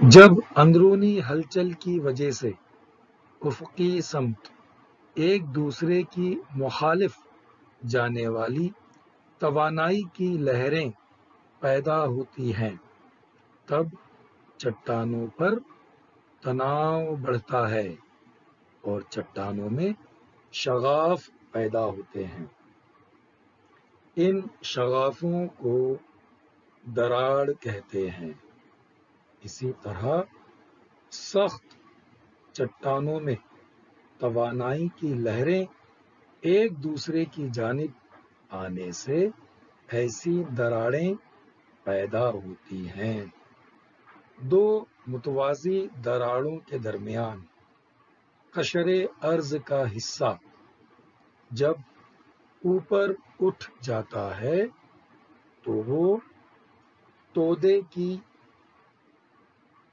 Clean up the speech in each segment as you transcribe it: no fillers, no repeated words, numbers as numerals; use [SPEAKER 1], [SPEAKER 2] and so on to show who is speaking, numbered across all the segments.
[SPEAKER 1] جب اندرونی ہلچل کی وجہ سے افقی سمت ایک دوسرے کی مخالف جانے والی توانائی کی لہریں پیدا ہوتی ہیں تب چٹانوں پر تناؤ بڑھتا ہے اور چٹانوں میں شگاف پیدا ہوتے ہیں۔ ان شگافوں کو دراڑ کہتے ہیں۔ اسی طرح سخت چٹانوں میں توانائی کی لہریں ایک دوسرے کی جانب آنے سے ایسی دراڑیں پیدا ہوتی ہیں۔ دو متوازی دراڑوں کے درمیان قشر ارض کا حصہ جب اوپر اٹھ جاتا ہے تو وہ تودے کی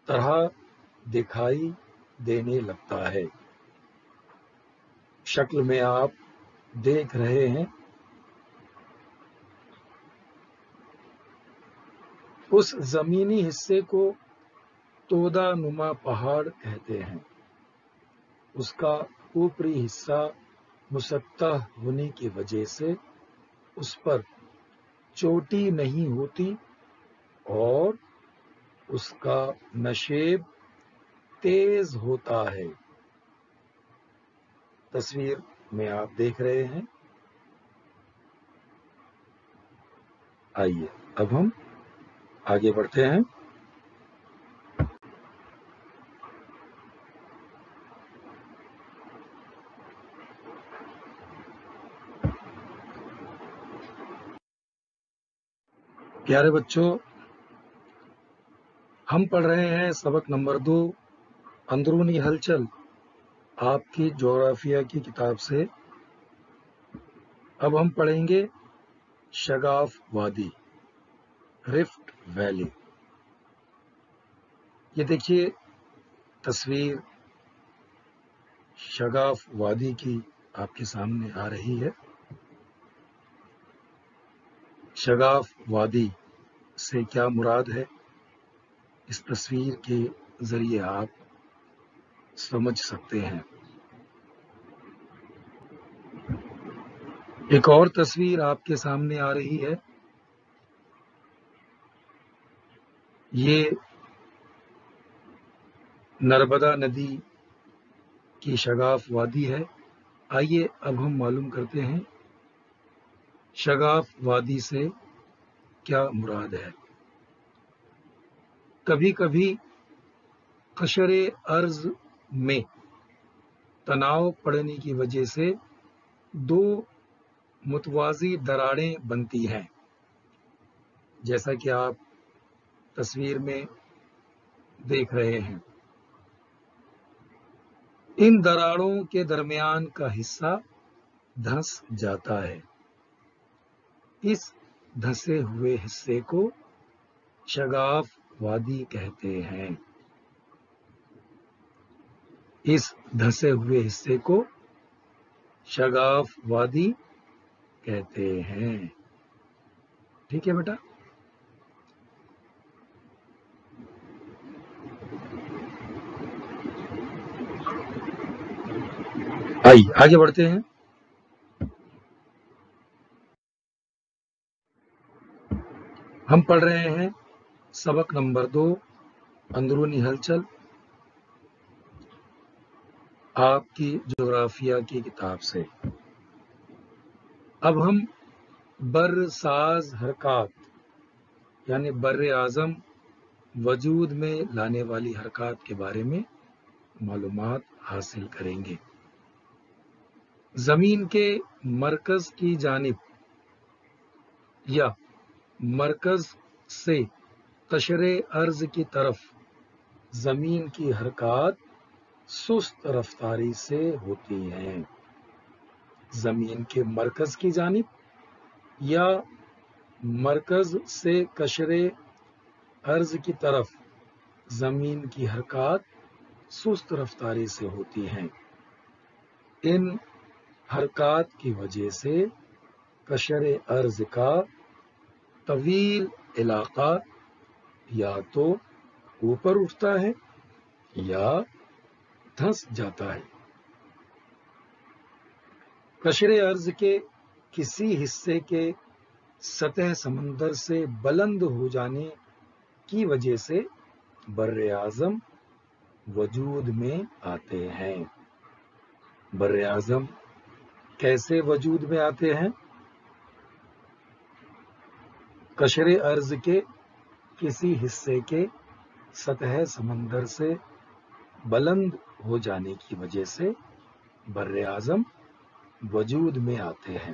[SPEAKER 1] طرح دکھائی دینے لگتا ہے۔ شکل میں آپ دیکھ رہے ہیں اس زمینی حصے کو تودا نما پہاڑ کہتے ہیں۔ اس کا اوپری حصہ مسطح ہونے کی وجہ سے اس پر چوٹی نہیں ہوتی اور اس کا نشیب تیز ہوتا ہے۔ تصویر میں آپ دیکھ رہے ہیں۔ آئیے اب ہم آگے بڑھتے ہیں۔ پیارے بچوں، ہم پڑھ رہے ہیں سبق نمبر 2 اندرونی ہلچل آپ کی جغرافیہ کی کتاب سے۔ اب ہم پڑھیں گے شگاف وادی، رفٹ ویلی۔ یہ دیکھیے تصویر شگاف وادی کی آپ کے سامنے آ رہی ہے۔ شگاف وادی سے کیا مراد ہے، اس تصویر کے ذریعے آپ سمجھ سکتے ہیں۔ ایک اور تصویر آپ کے سامنے آ رہی ہے۔ یہ نرمدا ندی کی شگاف وادی ہے۔ آئیے اب ہم معلوم کرتے ہیں شگاف وادی سے کیا مراد ہے۔ کبھی کبھی قشر ارض میں تناؤ پڑنے کی وجہ سے دو متوازی دراڑیں بنتی ہیں، جیسا کہ آپ تصویر میں دیکھ رہے ہیں۔ ان دراڑوں کے درمیان کا حصہ دھنس جاتا ہے۔ اس دھنسے ہوئے حصے کو شگاف وادی کہتے ہیں۔ اس دھنسے ہوئے حصے کو شگاف وادی کہتے ہیں۔ ٹھیک ہے بیٹا؟ آئیے آگے بڑھتے ہیں۔ ہم پڑھ رہے ہیں سبق نمبر 2 اندرونی ہلچل آپ کی جغرافیہ کی کتاب سے۔ اب ہم بر ساز حرکات یعنی بر اعظم وجود میں لانے والی حرکات کے بارے میں معلومات حاصل کریں گے۔ زمین کے مرکز کی جانب یا مرکز سے قشر ارض کی طرف زمین کی حرکات سست رفتاری سے ہوتی ہیں۔ زمین کے مرکز کی جانب یا مرکز سے قشر ارض کی طرف زمین کی حرکات سست رفتاری سے ہوتی ہیں۔ ان حرکات کی وجہ سے قشر ارض کا طویل علاقہ یا تو اوپر اٹھتا ہے یا دھنس جاتا ہے۔ قشر ارض کے کسی حصے کے سطح سمندر سے بلند ہو جانے کی وجہ سے بر اعظم وجود میں آتے ہیں۔ بر اعظم کیسے وجود میں آتے ہیں؟ قشر ارض کے کسی حصے کے سطح سمندر سے بلند ہو جانے کی وجہ سے بر اعظم وجود میں آتے ہیں۔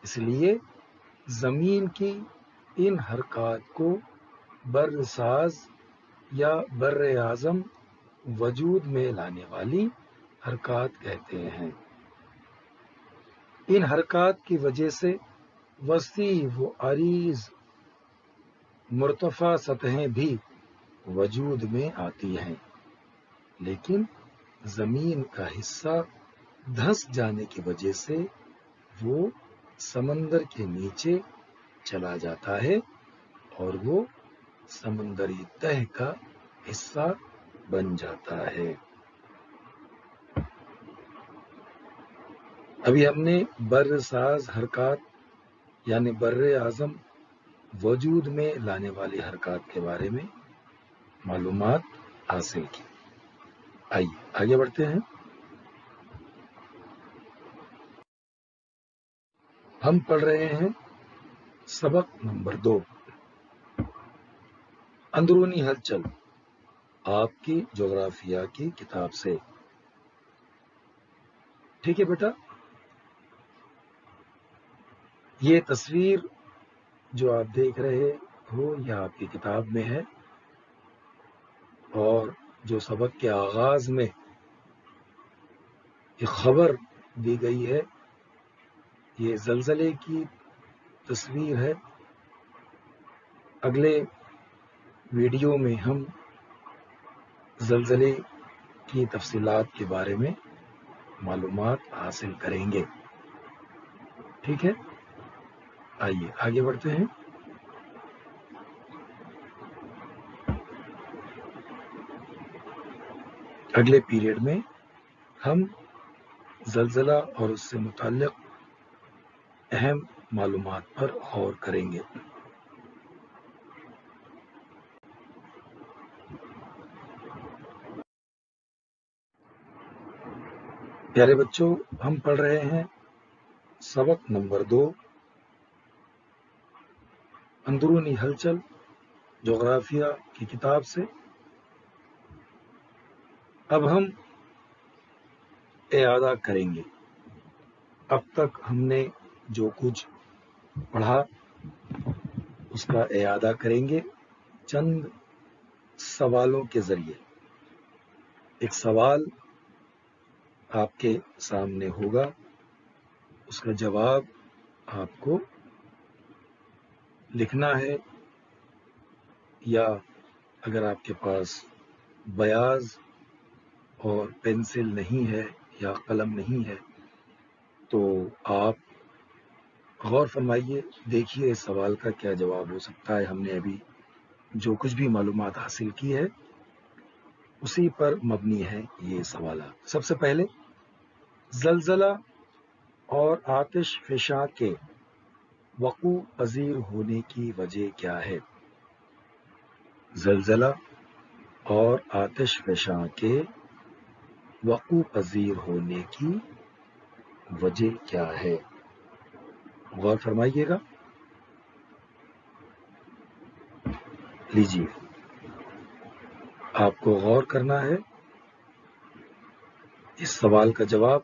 [SPEAKER 1] اس لیے زمین کی ان حرکات کو بر ساز یا بر اعظم وجود میں لانے والی حرکات کہتے ہیں۔ ان حرکات کی وجہ سے وسیع و عریض مرتفع سطحیں بھی وجود میں آتی ہیں، لیکن زمین کا حصہ دھنس جانے کی وجہ سے وہ سمندر کے نیچے چلا جاتا ہے اور وہ سمندری تہہ کا حصہ بن جاتا ہے۔ ابھی ہم نے بر ساز حرکات یعنی بر اعظم وجود میں لانے والی حرکات کے بارے میں معلومات حاصل کی۔ آئیے آگے بڑھتے ہیں۔ ہم پڑھ رہے ہیں سبق نمبر 2، اندرونی ہلچل، آپ کی جغرافیہ کی کتاب سے۔ ٹھیک ہے بیٹا، یہ تصویر جو آپ دیکھ رہے ہو یہ آپ کی کتاب میں ہے، اور جو سبق کے آغاز میں یہ خبر دی گئی ہے یہ زلزلے کی تصویر ہے۔ اگلے ویڈیو میں ہم زلزلے کی تفصیلات کے بارے میں معلومات حاصل کریں گے۔ ٹھیک ہے، آئیے آگے بڑھتے ہیں۔ اگلے پیریڈ میں ہم زلزلہ اور اس سے متعلق اہم معلومات پر غور کریں گے۔ پیارے بچوں، ہم پڑھ رہے ہیں سبق نمبر 2، اندرونی ہلچل، جغرافیہ کی کتاب سے۔ اب ہم اعادہ کریں گے۔ اب تک ہم نے جو کچھ پڑھا اس کا اعادہ کریں گے چند سوالوں کے ذریعے۔ ایک سوال آپ کے سامنے ہوگا، اس کا جواب آپ کو لکھنا ہے، یا اگر آپ کے پاس بیاض اور پینسل نہیں ہے یا قلم نہیں ہے تو آپ غور فرمائیے، دیکھیے اس سوال کا کیا جواب ہو سکتا ہے۔ ہم نے ابھی جو کچھ بھی معلومات حاصل کی ہے اسی پر مبنی ہے یہ سوالات۔ سب سے پہلے، زلزلہ اور آتش فشاں کے وقوع پذیر ہونے کی وجہ کیا ہے؟ زلزلہ اور آتش فشاں کے وقوع پذیر ہونے کی وجہ کیا ہے؟ غور فرمائیے گا۔ لیجیے، آپ کو غور کرنا ہے۔ اس سوال کا جواب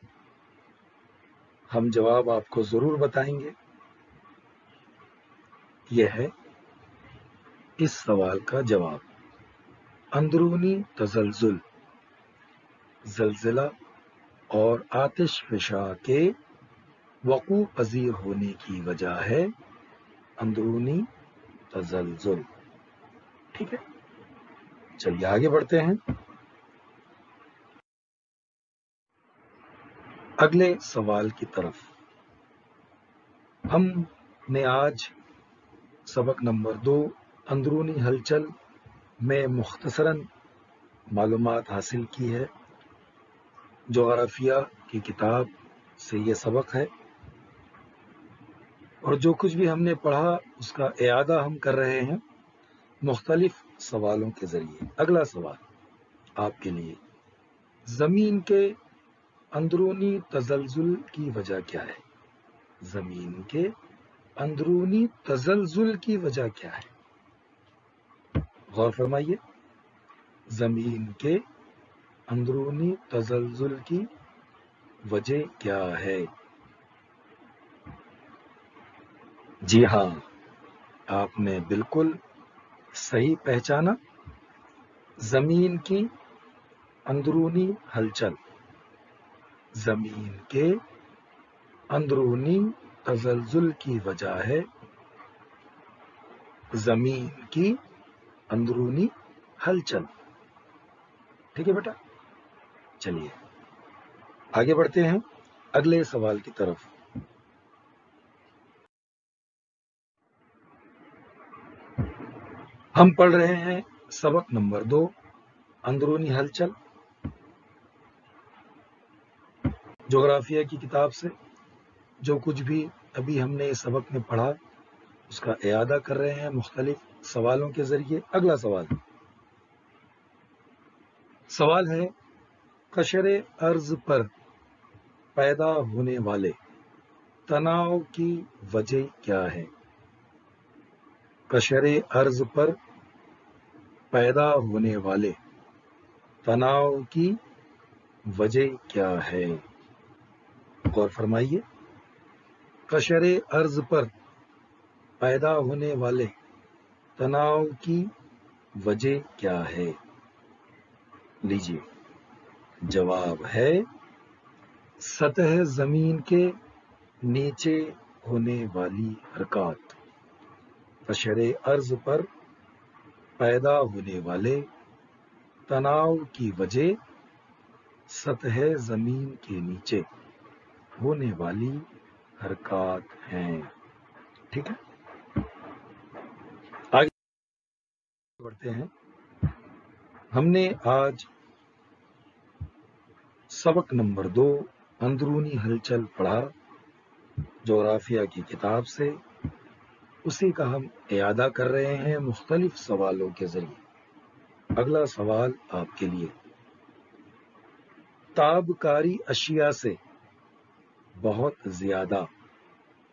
[SPEAKER 1] ہم آپ کو ضرور بتائیں گے۔ یہ ہے اس سوال کا جواب: اندرونی تزلزل، زلزلہ اور آتش فشاں کے وقوع پذیر ہونے کی وجہ ہے اندرونی تزلزل۔ ٹھیک ہے، چلیے آگے بڑھتے ہیں۔ اگلے سوال کی طرف۔ ہم نے آج سبق نمبر 2، اندرونی ہلچل میں مختصراً معلومات حاصل کی ہے. جغرافیہ کی کتاب سے یہ سبق ہے، اور جو کچھ بھی ہم نے پڑھا اس کا اعادہ ہم کر رہے ہیں مختلف سوالوں کے ذریعے. اگلا سوال آپ کے لیے، زمین کے اندرونی تزلزل کی وجہ کیا ہے؟ زمین کے اندرونی تزلزل کی وجہ کیا ہے؟ غور فرمائیے، زمین کے اندرونی تزلزل کی وجہ کیا ہے؟ جی ہاں، آپ نے بالکل صحیح پہچانا. زمین کی اندرونی ہلچل زمین کے اندرونی تزلزل کی وجہ ہے. زمین کی اندرونی ہلچل. ٹھیک ہے بیٹا، چلیے آگے بڑھتے ہیں اگلے سوال کی طرف. ہم پڑھ رہے ہیں سبق نمبر 2، اندرونی ہلچل، جغرافیہ کی کتاب سے. جو کچھ بھی ابھی ہم نے اس سبق میں پڑھا اس کا اعادہ کر رہے ہیں مختلف سوالوں کے ذریعے. اگلا سوال ہے، قشر ارض پر پیدا ہونے والے تناؤ کی وجہ کیا ہے؟ قشر ارض پر پیدا ہونے والے تناؤ کی وجہ کیا ہے؟ غور فرمائیے، قشر ارض پر پیدا ہونے والے تناؤ کی وجہ کیا ہے؟ لیجیے، جواب ہے سطح زمین کے نیچے ہونے والی حرکات. قشر ارض پر پیدا ہونے والے تناؤ کی وجہ سطح زمین کے نیچے ہونے والی حرکات ہیں. ٹھیک ہے، آگے بڑھتے ہیں. ہم نے آج سبق نمبر 2، اندرونی ہلچل پڑھا جغرافیہ کی کتاب سے. اسی کا ہم اعادہ کر رہے ہیں مختلف سوالوں کے ذریعے. اگلا سوال آپ کے لیے، تابکاری اشیاء سے بہت زیادہ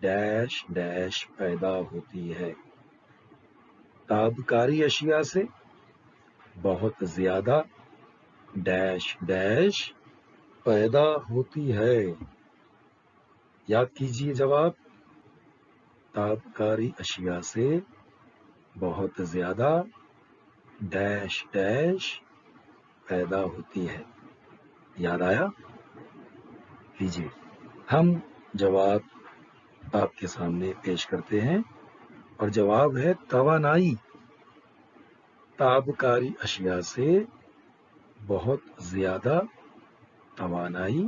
[SPEAKER 1] ڈیش ڈیش پیدا ہوتی ہے. تابکاری اشیاء سے بہت زیادہ ڈیش ڈیش پیدا ہوتی ہے. یاد کیجیے جواب، تابکاری اشیاء سے بہت زیادہ ڈیش ڈیش پیدا ہوتی ہے. یاد آیا؟ لیجیے ہم جواب آپ کے سامنے پیش کرتے ہیں، اور جواب ہے توانائی. تابکاری اشیاء سے بہت زیادہ توانائی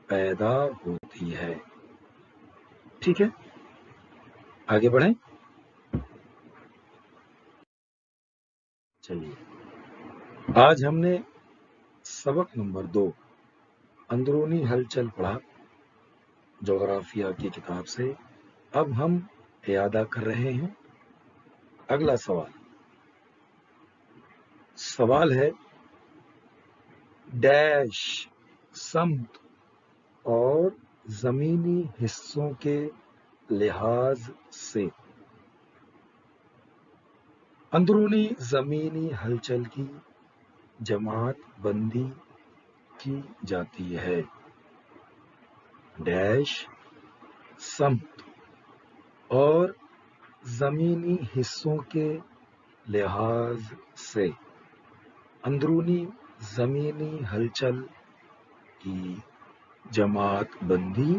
[SPEAKER 1] پیدا ہوتی ہے. ٹھیک ہے، آگے بڑھیں. چلیے، آج ہم نے سبق نمبر 2، اندرونی ہلچل پڑھا جغرافیہ کی کتاب سے. اب ہم اعادہ کر رہے ہیں. اگلا سوال ہے، ڈیش سمت اور زمینی حصوں کے لحاظ سے اندرونی زمینی ہلچل کی جماعت بندی کی جاتی ہے. ڈیش سمت اور زمینی حصوں کے لحاظ سے اندرونی زمینی ہلچل کی جماعت بندی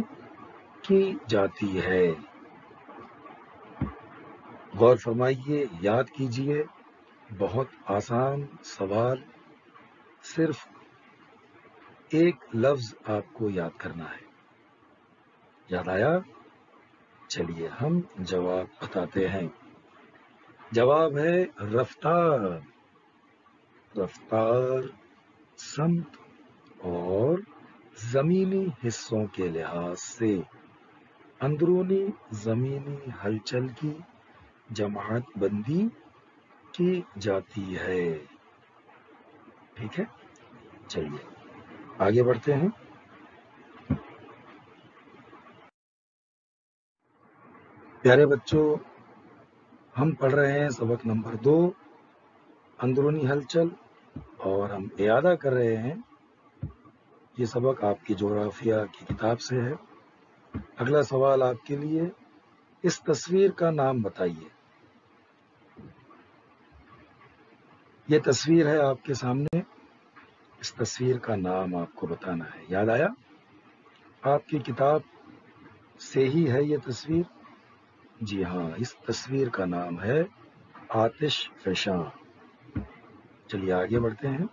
[SPEAKER 1] کی جاتی ہے. غور فرمائیے، یاد کیجیے، بہت آسان سوال، صرف ایک لفظ آپ کو یاد کرنا ہے. یاد آیا؟ چلیے ہم جواب بتاتے ہیں. جواب ہے رفتار. رفتار، سمت اور زمینی حصوں کے لحاظ سے اندرونی زمینی ہلچل کی جماعت بندی کی جاتی ہے۔ ٹھیک ہے، چلیے آگے بڑھتے ہیں۔ پیارے بچوں، ہم پڑھ رہے ہیں سبق نمبر 2 اندرونی ہلچل، اور ہم اعادہ کر رہے ہیں۔ یہ سبق آپ کی جغرافیہ کی کتاب سے ہے۔ اگلا سوال آپ کے لیے، اس تصویر کا نام بتائیے۔ یہ تصویر ہے آپ کے سامنے، اس تصویر کا نام آپ کو بتانا ہے۔ یاد آیا؟ آپ کی کتاب سے ہی ہے یہ تصویر؟ جی ہاں، اس تصویر کا نام ہے آتش فشاں۔ چلیے آگے بڑھتے ہیں۔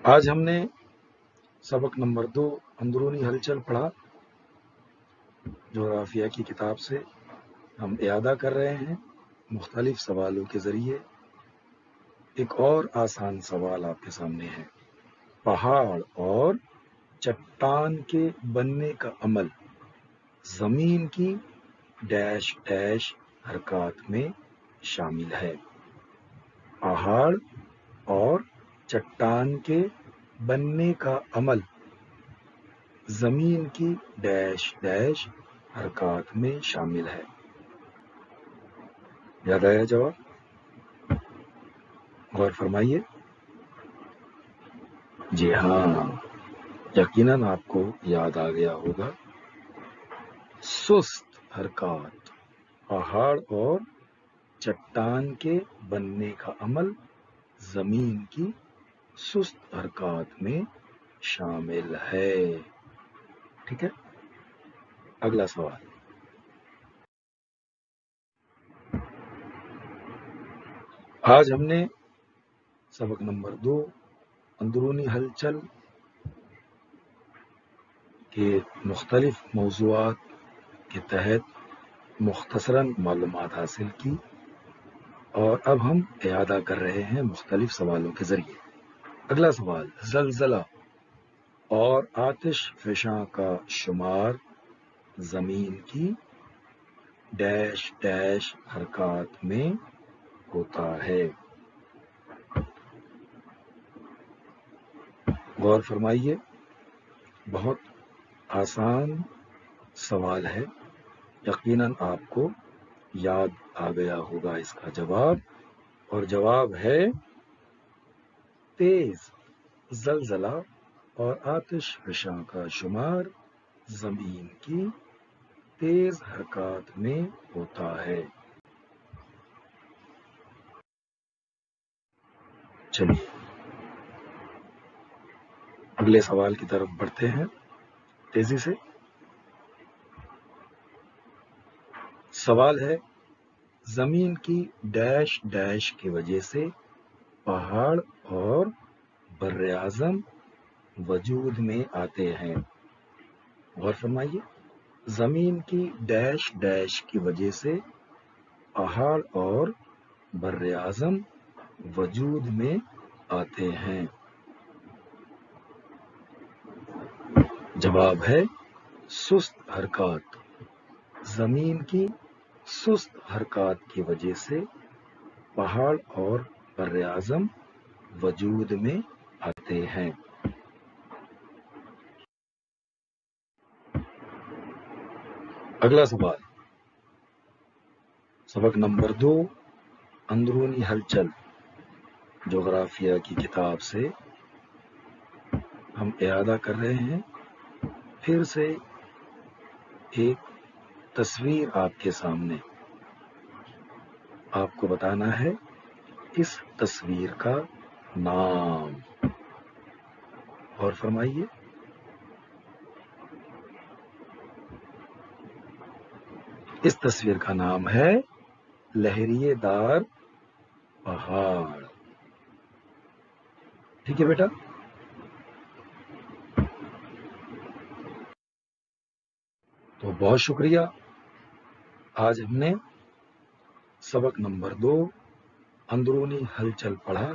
[SPEAKER 1] آج ہم نے سبق نمبر 2 اندرونی ہلچل پڑھا جغرافیہ کی کتاب سے۔ ہم اعادہ کر رہے ہیں مختلف سوالوں کے ذریعے۔ ایک اور آسان سوال آپ کے سامنے ہے۔ پہاڑ اور چٹان کے بننے کا عمل زمین کی ڈیش ڈیش حرکات میں شامل ہے۔ پہاڑ اور چٹان کے بننے کا عمل زمین کی ڈیش ڈیش حرکات میں شامل ہے۔ یاد آیا جواب؟ غور فرمائیے۔ جی ہاں، یقیناً آپ کو یاد آ گیا ہوگا۔ سست حرکات، پہاڑ اور چٹان کے بننے کا عمل زمین کی سست حرکات میں شامل ہے۔ ٹھیک ہے، اگلا سوال۔ آج ہم نے سبق نمبر 2 اندرونی ہلچل کے مختلف موضوعات کے تحت مختصراً معلومات حاصل کی، اور اب ہم اعادہ کر رہے ہیں مختلف سوالوں کے ذریعے۔ اگلا سوال، زلزلہ اور آتش فشاں کا شمار زمین کی ڈیش ڈیش حرکات میں ہوتا ہے۔ غور فرمائیے، بہت آسان سوال ہے، یقیناً آپ کو یاد آ گیا ہوگا اس کا جواب، اور جواب ہے تیز زلزلہ اور آتش فشاں کا شمار زمین کی تیز حرکات میں ہوتا ہے۔ چلیے اگلے سوال کی طرف بڑھتے ہیں تیزی سے۔ سوال ہے، زمین کی ڈیش ڈیش کی وجہ سے پہاڑ اور بر اعظم وجود میں آتے ہیں۔ غور فرمائیے، زمین کی ڈیش ڈیش کی وجہ سے پہاڑ اور بر اعظم وجود میں آتے ہیں۔ جواب ہے سست حرکات۔ زمین کی سست حرکات کی وجہ سے پہاڑ اور بر اعظم وجود میں آتے ہیں۔ اگلا سوال، سبق نمبر 2 اندرونی ہلچل جغرافیہ کی کتاب سے ہم اعادہ کر رہے ہیں۔ پھر سے ایک تصویر آپ کے سامنے، آپ کو بتانا ہے اس تصویر کا نام۔ اور فرمائیے، اس تصویر کا نام ہے لہریے دار پہاڑ۔ ٹھیک ہے بیٹا، تو بہت شکریہ۔ آج ہم نے سبق نمبر 2 اندرونی ہلچل پڑھا